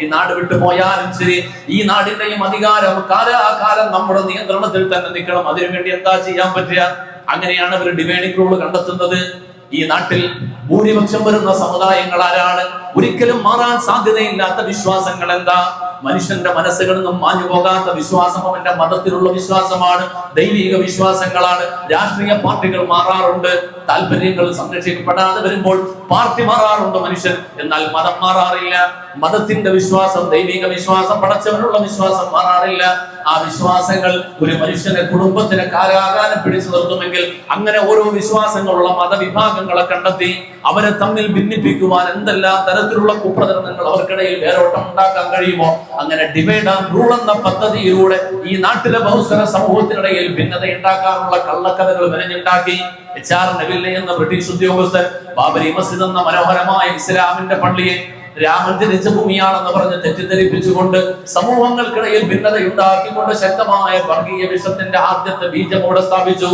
ഈ നാട് വിട്ടുപോയാലും ശരി, ഈ നാടിന്റെയും അധികാരം കാലാകാലം നമ്മുടെ നിയന്ത്രണത്തിൽ തന്നെ നിൽക്കണം. അതിനുവേണ്ടി എന്താ ചെയ്യാൻ പറ്റുക? അങ്ങനെയാണ് അവർ ഡിവൈഡിംഗ് റൂൾ കണ്ടെത്തുന്നത്. ഈ നാട്ടിൽ ഭൂരിപക്ഷം വരുന്ന സമുദായങ്ങൾ ആരാണ്? ഒരിക്കലും മാറാൻ സാധ്യതയില്ലാത്ത വിശ്വാസങ്ങൾ എന്താ? മനുഷ്യന്റെ മനസ്സുകളിൽ നിന്നും മാഞ്ഞു പോകാത്ത വിശ്വാസം അവന്റെ മതത്തിലുള്ള വിശ്വാസമാണ്, ദൈവിക വിശ്വാസങ്ങളാണ്. രാഷ്ട്രീയ പാർട്ടികൾ മാറാറുണ്ട്, താല്പര്യങ്ങൾ സംരക്ഷിക്കപ്പെടാതെ വരുമ്പോൾ പാർട്ടി മാറാറുണ്ട് മനുഷ്യൻ, എന്നാൽ മതം മാറാറില്ല. മതത്തിന്റെ വിശ്വാസം, ദൈവിക വിശ്വാസം, പടച്ചവനുള്ള വിശ്വാസം മാറാറില്ല. ആ വിശ്വാസങ്ങൾ ഒരു മനുഷ്യനെ, കുടുംബത്തിനെ കാലാകാലം പിടിച്ചു നിർത്തുമെങ്കിൽ അങ്ങനെ ഓരോ വിശ്വാസങ്ങളുള്ള മതവിഭാഗങ്ങളെ കണ്ടെത്തി അവരെ തമ്മിൽ ഭിന്നിപ്പിക്കുവാൻ എന്തെല്ലാം തരത്തിലുള്ള കുപ്രചരണങ്ങൾ അവർക്കിടയിൽ വേരോട്ടം ഉണ്ടാക്കാൻ കഴിയുമോ? അങ്ങനെ ഡിവൈഡ് ആൻഡ് റൂൾ എന്ന പദ്ധതിയിലൂടെ ഈ നാട്ടിലെ ബഹുസ്വര സമൂഹത്തിനിടയിൽ ഭിന്നത ഉണ്ടാക്കാനുള്ള കള്ളക്കഥകൾ മെനഞ്ഞുണ്ടാക്കി. HR നെവില്ലെ എന്ന ബ്രിട്ടീഷ് ഉദ്യോഗസ്ഥർ ബാബരി മസ്ജിദ് എന്ന മനോഹരമായ ഇസ്ലാമിന്റെ പള്ളിയെ രാമൻ ജനിച്ച ഭൂമിയാണെന്ന് പറഞ്ഞ് തെറ്റിദ്ധരിപ്പിച്ചുകൊണ്ട് സമൂഹങ്ങൾക്കിടയിൽ ഭിന്നത ഉണ്ടാക്കിക്കൊണ്ട് ശക്തമായ വർഗീയ വിഷത്തിന്റെ ആദ്യത്തെ ബീജം അവിടെ സ്ഥാപിച്ചു.